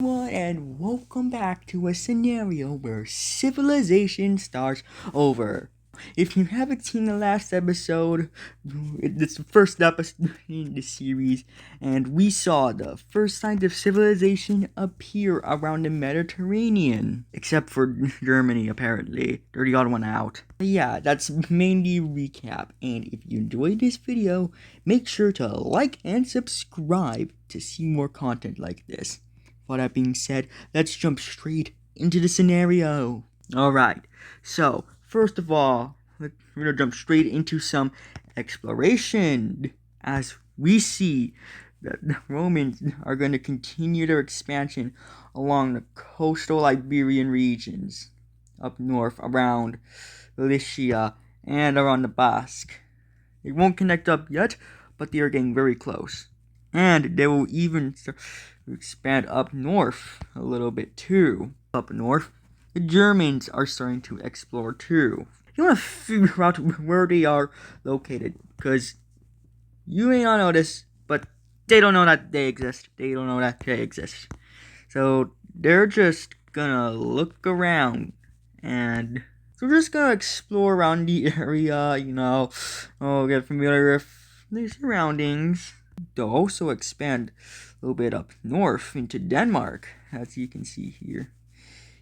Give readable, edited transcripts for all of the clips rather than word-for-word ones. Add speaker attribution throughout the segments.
Speaker 1: And welcome back to a scenario where civilization starts over. If you haven't seen the last episode, it's the first episode in the series, and we saw the first signs of civilization appear around the Mediterranean. Except for Germany, apparently. They're the odd one out. But yeah, that's mainly recap, and if you enjoyed this video, make sure to like and subscribe to see more content like this. With that being said, let's jump straight into the scenario. Alright, so first of all, we're gonna jump straight into some exploration. As we see that the Romans are going to continue their expansion along the coastal Iberian regions up north around Lycia and around the Basque. They won't connect up yet, but they are getting very close. And they will even expand up north a little bit too. Up north, the Germans are starting to explore too. You want to figure out where they are located, because you may not know this, but they don't know that they exist. They don't know that they exist. So they're just gonna look around, and so we're just gonna explore around the area, get familiar with the surroundings. They'll also expand a little bit up north into Denmark, as you can see here.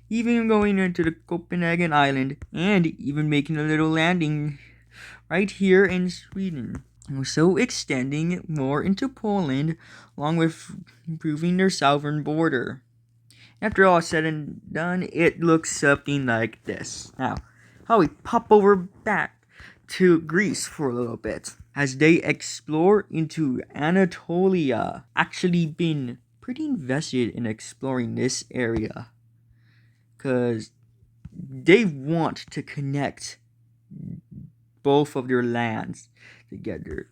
Speaker 1: Even going into the Copenhagen Island, and even making a little landing right here in Sweden. Also extending more into Poland, along with improving their southern border. After all said and done, it looks something like this. Now, how we pop over back to Greece for a little bit, as they explore into Anatolia. Actually been pretty invested in exploring this area, because they want to connect both of their lands together.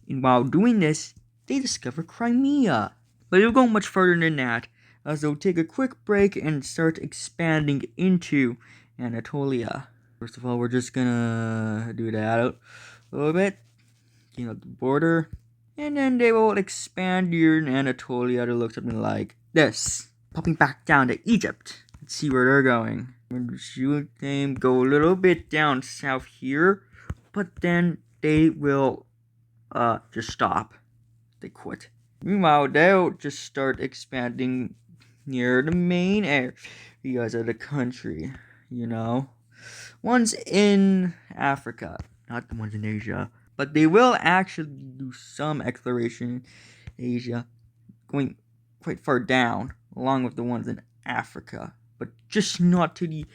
Speaker 1: And while doing this, they discover Crimea. But they'll go much further than that, as they'll take a quick break and start expanding into Anatolia. First of all, we're just gonna do that a little bit, the border, and then they will expand here in Anatolia to look something like this. Popping back down to Egypt. Let's see where they're going. We're gonna shoot them go a little bit down south here, but then they will just stop. They quit. Meanwhile, they'll just start expanding near the main areas of the country, Ones in Africa, not the ones in Asia. But they will actually do some exploration in Asia, going quite far down, along with the ones in Africa. But just not to the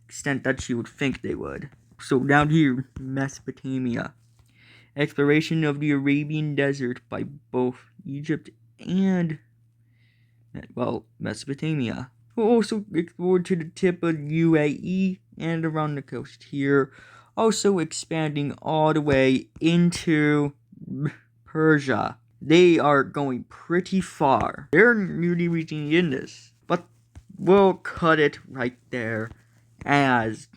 Speaker 1: extent that you would think they would. So down here, Mesopotamia. Exploration of the Arabian Desert by both Egypt and, Mesopotamia. We'll also explore to the tip of UAE and around the coast here, also expanding all the way into Persia. They are going pretty far. They're nearly reaching the Indus, but we'll cut it right there, as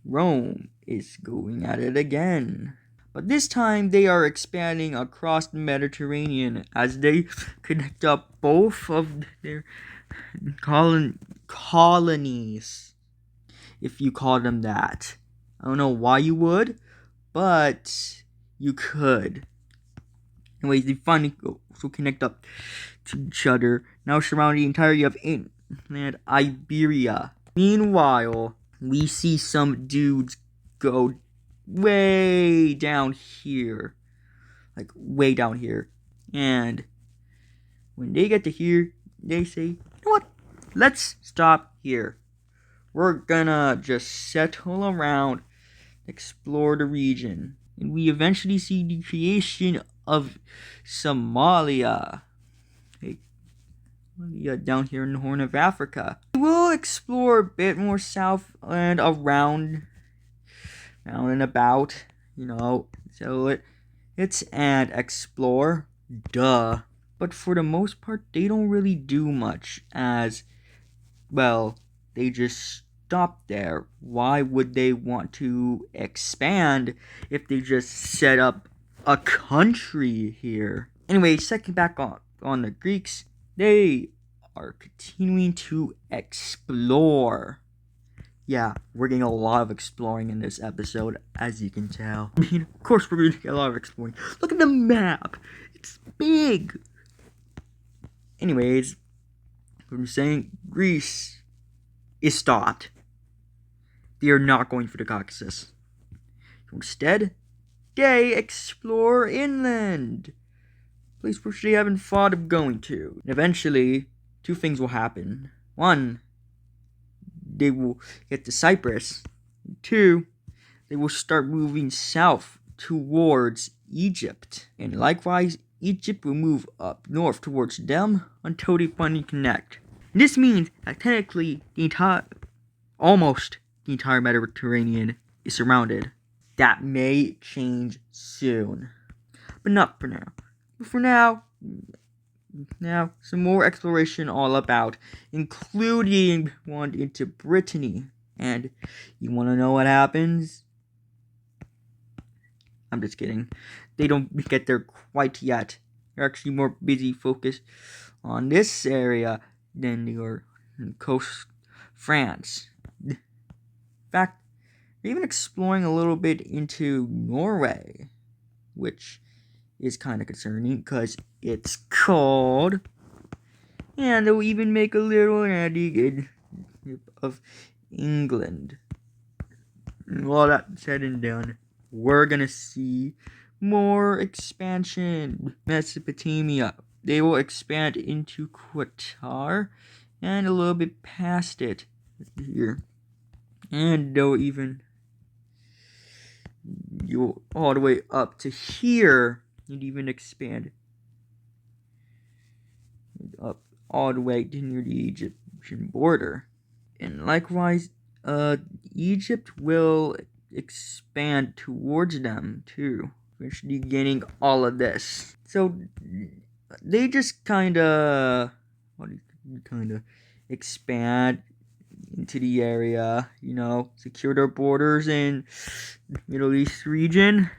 Speaker 1: Rome is going at it again. But this time they are expanding across the Mediterranean as they connect up both of their colonies, if you call them that. I don't know why you would, but you could. Anyways, they finally also connect up to each other, now surrounding the entirety of inland Iberia. Meanwhile, we see some dudes go way down here. Like, way down here. And when they get to here, they say, you know what? Let's stop here. We're gonna just settle around, explore the region. And we eventually see the creation of Somalia. Down here in the Horn of Africa. We'll explore a bit more south and around and about, so it's and explore, duh. But for the most part, they don't really do much, as, they just stop there. Why would they want to expand if they just set up a country here? Anyway, second back on the Greeks, they are continuing to explore. Yeah, we're getting a lot of exploring in this episode, as you can tell. I mean, of course we're going to get a lot of exploring. Look at the map. It's big. Anyways, I'm saying Greece is stopped. They are not going for the Caucasus. Instead, they explore inland. Place which they haven't thought of going to. And eventually, two things will happen. One, they will get to Cyprus. Two, they will start moving south towards Egypt. And likewise, Egypt will move up north towards them until they finally connect. And this means that technically almost the entire Mediterranean is surrounded. That may change soon, but not for now. But for now, some more exploration all about, including one into Brittany. And you want to know what happens? I'm just kidding. They don't get there quite yet. They're actually more busy focused on this area than your coast France. In fact, they're even exploring a little bit into Norway, which is kind of concerning because it's cold. And they'll even make a little antique of England. And all that said and done, we're gonna see more expansion. Mesopotamia. They will expand into Qatar and a little bit past it here. And they'll even go all the way up to here and even expand up all the way to near the Egyptian border. And likewise, Egypt will expand towards them too, eventually getting all of this. So they just kind of expand into the area, secure their borders in the Middle East region.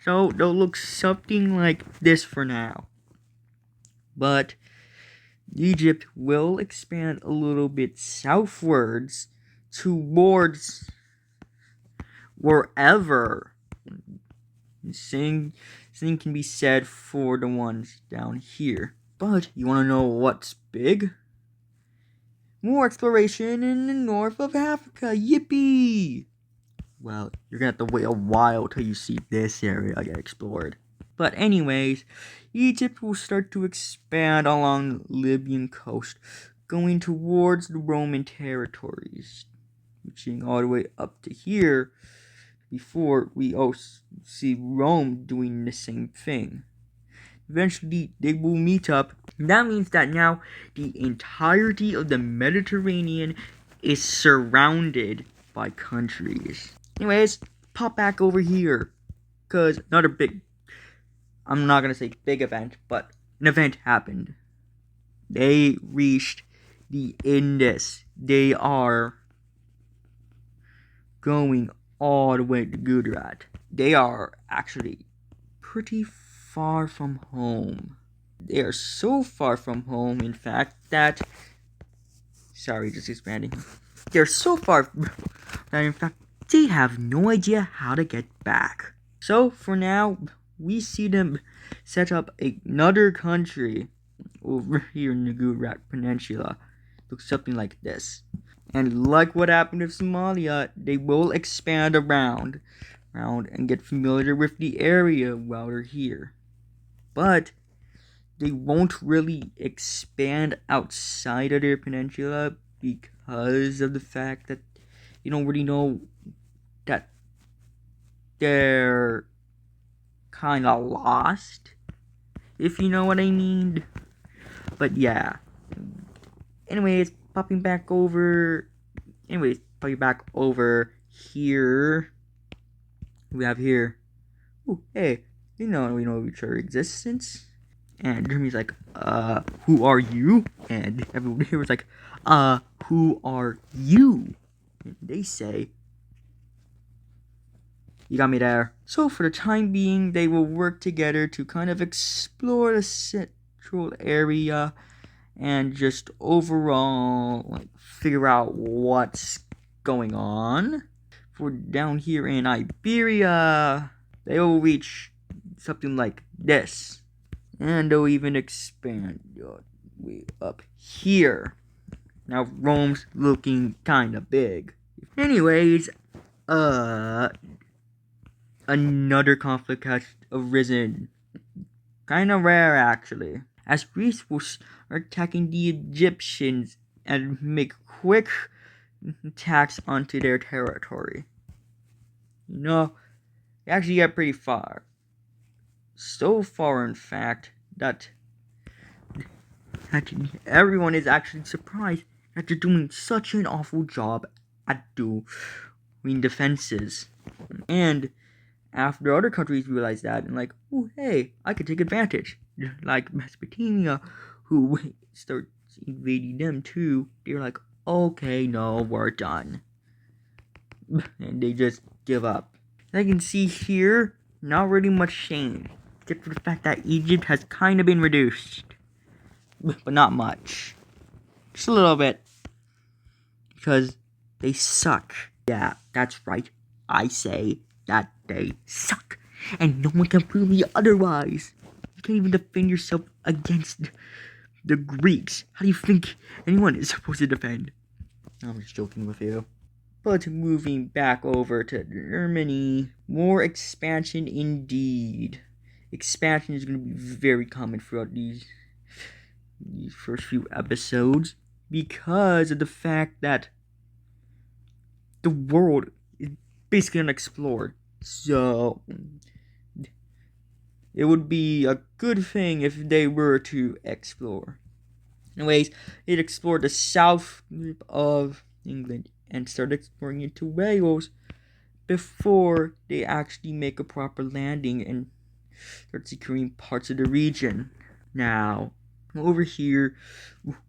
Speaker 1: So they'll look something like this for now. But Egypt will expand a little bit southwards towards wherever. Same can be said for the ones down here. But you want to know what's big? More exploration in the north of Africa. Yippee! Well, you're going to have to wait a while till you see this area get explored. But anyways, Egypt will start to expand along the Libyan coast, going towards the Roman territories, reaching all the way up to here, before we also see Rome doing the same thing. Eventually, they will meet up. And that means that now the entirety of the Mediterranean is surrounded by countries. Anyways, pop back over here, because another big, I'm not going to say big event, but an event happened. They reached the Indus. They are going all the way to Gujarat. They are actually pretty far from home. They are so far from home, in fact, that... Sorry, just expanding. They're so far that, in fact, they have no idea how to get back. So, for now, we see them set up another country over here in the Gujarat Peninsula. Looks something like this. And like what happened with Somalia, they will expand around and get familiar with the area while they're here. But they won't really expand outside of their peninsula because of the fact that you don't really know that they're kind of lost, if you know what I mean. But yeah. Anyways, popping back over here. We have here. Oh, hey, we know each other's existence. And Jeremy's like, who are you? And everyone here was like, who are you? And they say, you got me there. So for the time being, they will work together to kind of explore the central area and just overall like figure out what's going on. For down here in Iberia, they will reach something like this, and they'll even expand way up here. Now Rome's looking kind of big. Anyways, another conflict has arisen. Kind of rare, actually, as Greece was attacking the Egyptians and make quick attacks onto their territory. You know, they actually get pretty far. So far, in fact, that everyone is actually surprised that they're doing such an awful job at doing defenses. And after other countries realize that, and like, oh hey, I could take advantage. Like Mesopotamia, who starts invading them too, they're like, okay, no, we're done. And they just give up. As I can see here, not really much change, except for the fact that Egypt has kind of been reduced. But not much. Just a little bit. Because they suck. Yeah, that's right. I say that they suck. And no one can prove me otherwise. You can't even defend yourself against the Greeks. How do you think anyone is supposed to defend? I'm just joking with you. But moving back over to Germany, more expansion indeed. Expansion is going to be very common throughout these first few episodes because of the fact that the world is basically unexplored. So it would be a good thing if they were to explore. Anyways, it explored the south of England and started exploring into Wales before they actually make a proper landing and start securing parts of the region. Now, over here,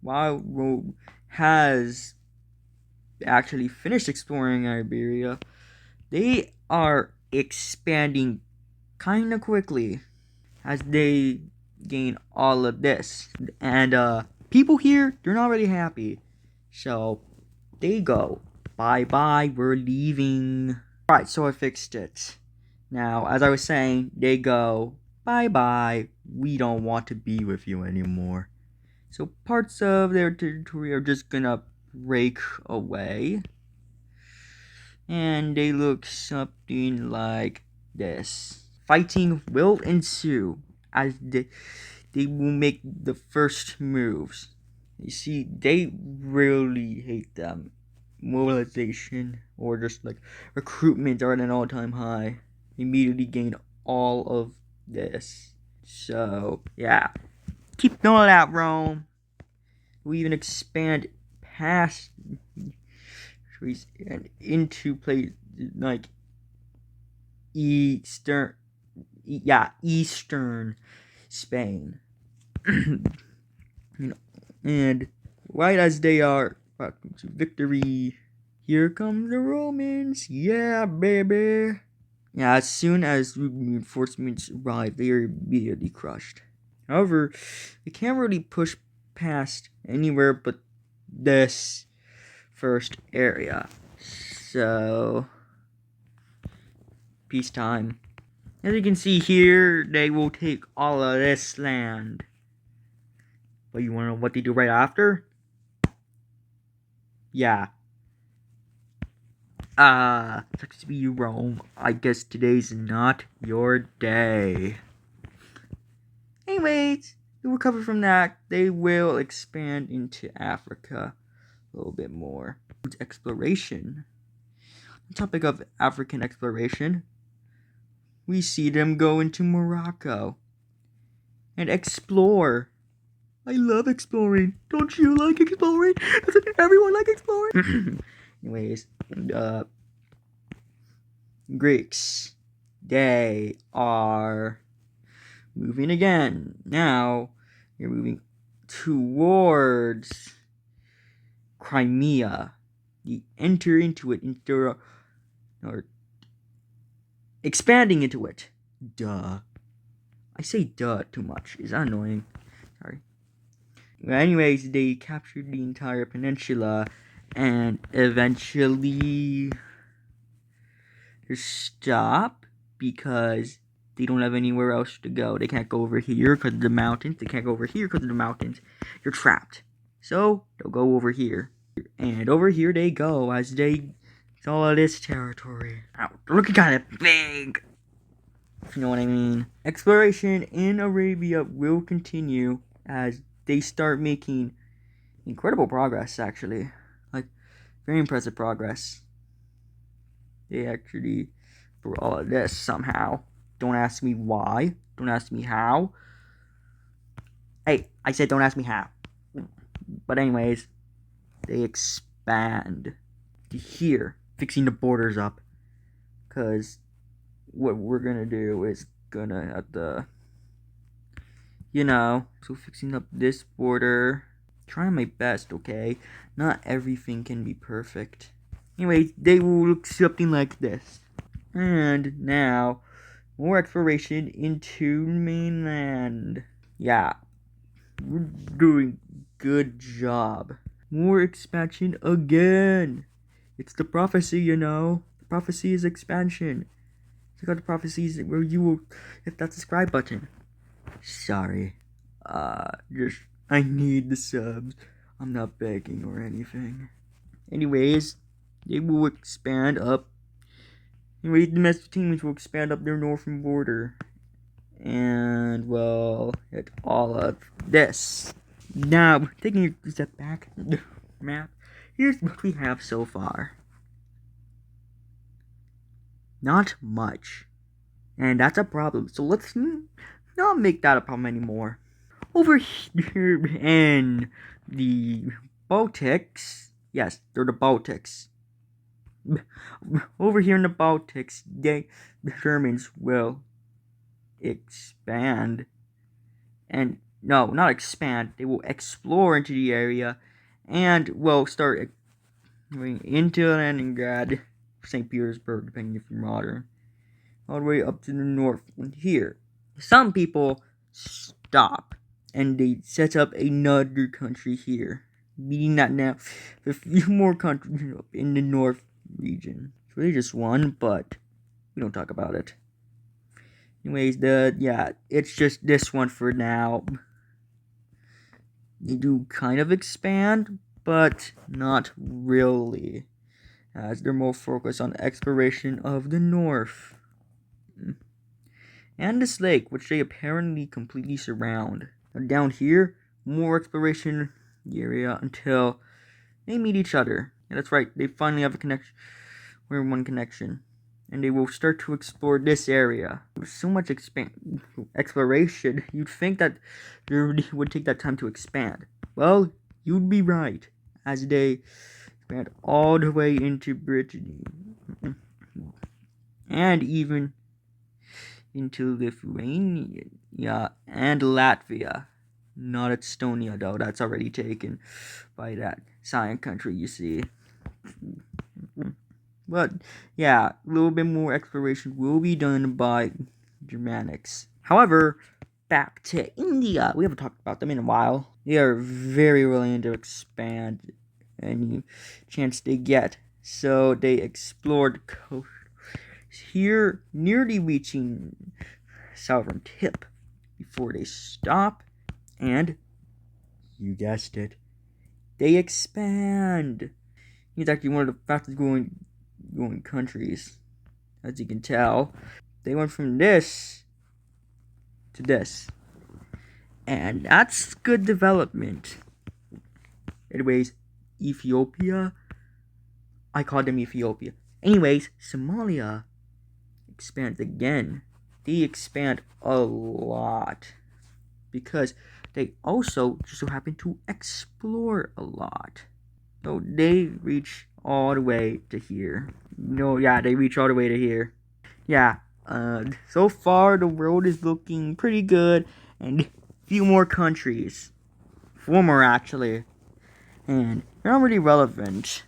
Speaker 1: while Rome has actually finished exploring Iberia, they are expanding kind of quickly as they gain all of this. And people here, they're not really happy. So they go, bye-bye, we're leaving. Right, so I fixed it. Now, as I was saying, they go, bye-bye, we don't want to be with you anymore. So parts of their territory are just gonna break away. And they look something like this. Fighting will ensue as they will make the first moves. You see, they really hate them. Mobilization or just like recruitment are at an all-time high. Immediately gain all of this. So yeah, keep doing that, Rome. We even expand past and into places like eastern Spain. And right as they are about to victory, here come the Romans. Yeah, baby. Yeah, as soon as reinforcements arrive, they are immediately crushed. However, they can't really push past anywhere but this first area. So, peacetime. As you can see here, they will take all of this land. But you wanna know what they do right after? Yeah. Sucks to be you, Rome. I guess today's not your day. Anyways, to recover from that, they will expand into Africa a little bit more. Exploration. On the topic of African exploration, we see them go into Morocco and explore. I love exploring. Don't you like exploring? Doesn't everyone like exploring? Anyways, Greeks, they are moving again. Now, you're moving towards Crimea. You enter into it, or expanding into it. Duh. I say duh too much. Is that annoying? Sorry. Anyways, they captured the entire peninsula and eventually stop because they don't have anywhere else to go. They can't go over here because of the mountains. They can't go over here because of the mountains. You're trapped. So they'll go over here. And over here they go as they all of this territory. Ow, they're looking kind of big. If you know what I mean. Exploration in Arabia will continue as they start making incredible progress, actually. Like, very impressive progress. They actually, for all of this, somehow. Don't ask me why. Don't ask me how. Hey, I said don't ask me how. But anyways, they expand to here, fixing the borders up. Because what we're gonna do is gonna have to, so fixing up this border. Trying my best, okay? Not everything can be perfect. Anyway, they will look something like this. And now, more exploration into mainland. Yeah, we're doing good job. More expansion again. It's the prophecy, The prophecy is expansion. Check out the prophecies where you will hit that subscribe button. Sorry. I need the subs. I'm not begging or anything. Anyways, they will expand up. Anyways, the Mesopotamians will expand up their northern border. And, well, hit all of this. Now, taking a step back, the map, here's what we have so far. Not much. And that's a problem. So let's not make that a problem anymore. Over here in the Baltics, yes, they're the Baltics. Over here in the Baltics, the Germans will expand. And no, not expand. They will explore into the area and will start going into Leningrad, St. Petersburg, depending if you're modern, all the way up to the north. And here, some people stop and they set up another country here, meaning that now a few more countries up in the north region. So they just won, but we don't talk about it. Anyways, it's just this one for now. They do kind of expand, but not really, as they're more focused on exploration of the north. And this lake, which they apparently completely surround. Now down here, more exploration area until they meet each other. Yeah, that's right, they finally have a connection. We're one connection. And they will start to explore this area. With so much exploration, you'd think that they would take that time to expand. Well, you'd be right, as they expand all the way into Brittany. And even into Lithuania and Latvia. Not Estonia, though. That's already taken by that Scion country, you see. But, yeah, a little bit more exploration will be done by Germanics. However, back to India. We haven't talked about them in a while. They are very willing to expand any chance they get. So they explored coast here, nearly reaching southern tip before they stop. And, you guessed it, they expand. He's actually one of the fastest growing countries, as you can tell. They went from this to this, and that's good development. Anyways, Ethiopia, I call them Ethiopia. Anyways, Somalia expands again. They expand a lot because they also just so happen to explore a lot. So they reach all the way to here. They reach all the way to here. Yeah, so far the world is looking pretty good, and a few more countries. 4 more actually. And they're not really relevant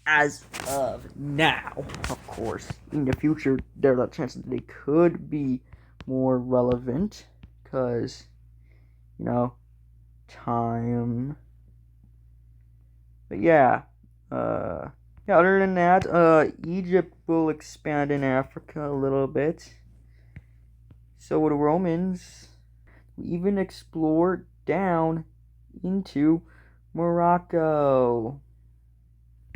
Speaker 1: as of now, of course. In the future, there's a chance that they could be more relevant, because, time. But yeah, yeah. Other than that, Egypt will expand in Africa a little bit. So will the Romans. We even explore down into Morocco.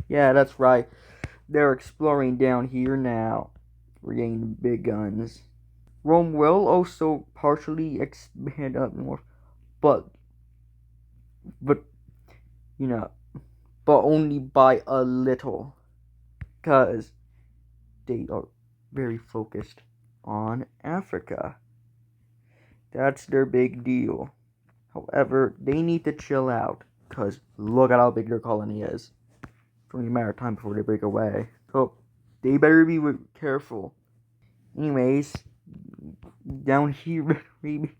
Speaker 1: Yeah, that's right. They're exploring down here now. We're getting the big guns. Rome will also partially expand up north, but but you know, but only by a little, because they are very focused on Africa. That's their big deal. However, they need to chill out, because look at how big their colony is. It's only a matter of time before they break away. So, they better be careful. Anyways, down here, maybe,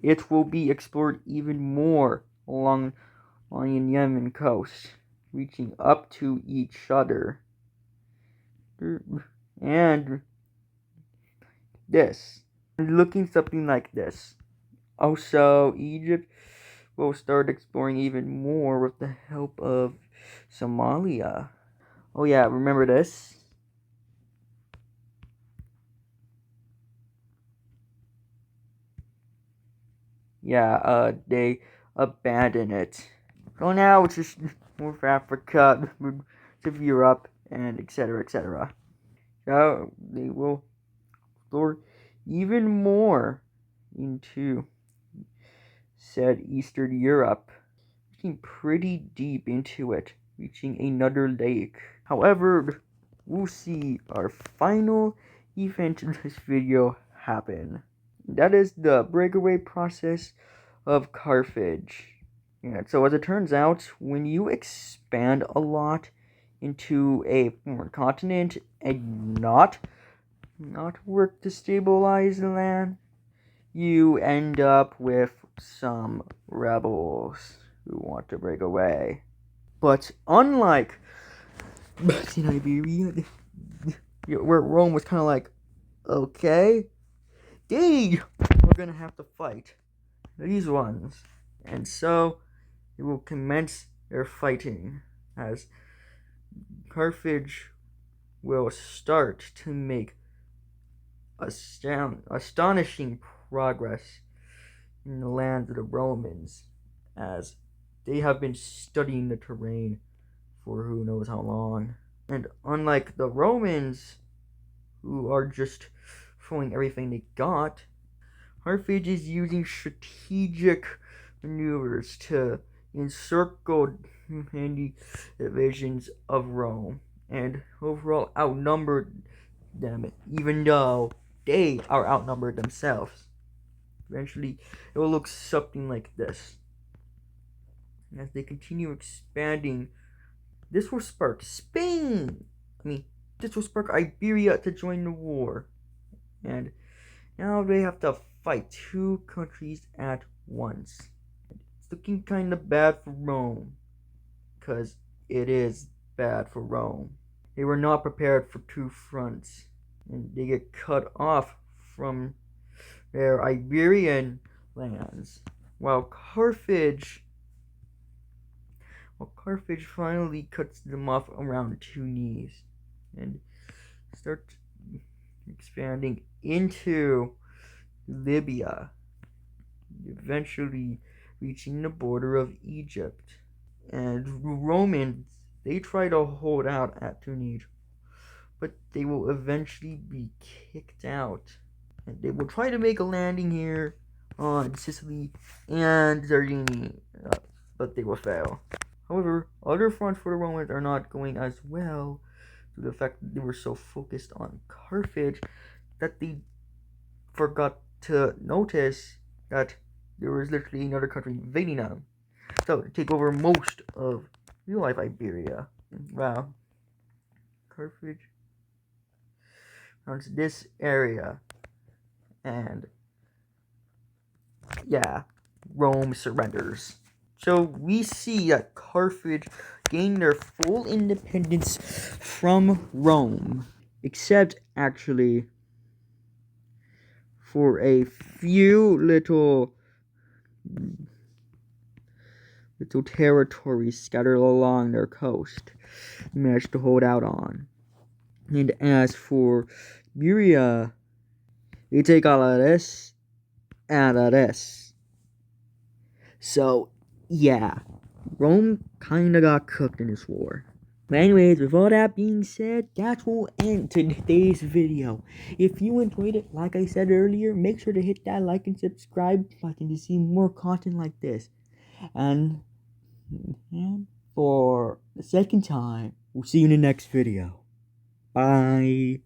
Speaker 1: it will be explored even more along the Yemen coast, reaching up to each other. And this, looking something like this. Also, Egypt will start exploring even more with the help of Somalia. Oh yeah, remember this? Yeah, they abandoned it. So now it's just North Africa, to Europe, and etc. etc. So they will explore even more into said Eastern Europe, reaching pretty deep into it, reaching another lake. However, we'll see our final event in this video happen. That is the breakaway process of Carthage. Yeah, so as it turns out, when you expand a lot into a foreign continent and not work to stabilize the land, you end up with some rebels who want to break away. But unlike in Iberia, where Rome was kind of like, okay, they are gonna have to fight these ones, and so they will commence their fighting as Carthage will start to make astonishing progress in the land of the Romans, as they have been studying the terrain for who knows how long. And unlike the Romans, who are just throwing everything they got, Carthage is using strategic maneuvers to encircle many divisions of Rome and overall outnumber them, even though they are outnumbered themselves. Eventually, it will look something like this. And as they continue expanding, this will spark Spain. This will spark Iberia to join the war. And now they have to fight two countries at once. It's looking kind of bad for Rome, because it is bad for Rome. They were not prepared for two fronts, and they get cut off from their Iberian lands, while Carthage finally cuts them off around Tunis and starts expanding into Libya, eventually reaching the border of Egypt. And Romans, they try to hold out at Tunis, but they will eventually be kicked out. And they will try to make a landing here on Sicily and Sardinia, but they will fail. However, other fronts for the Romans are not going as well, due to the fact that they were so focused on Carthage that they forgot to notice that there was literally another country invading them. So, to take over most of real life Iberia. Wow. Carthage runs this area. And yeah, Rome surrenders. So we see that Carthage gained their full independence from Rome, except actually for a few little little territories scattered along their coast they managed to hold out on. And as for Buria, you take all of this and of this. So, yeah, Rome kinda got cooked in this war. But anyways, with all that being said, that will end today's video. If you enjoyed it, like I said earlier, make sure to hit that like and subscribe button to see more content like this. And for the second time, we'll see you in the next video. Bye.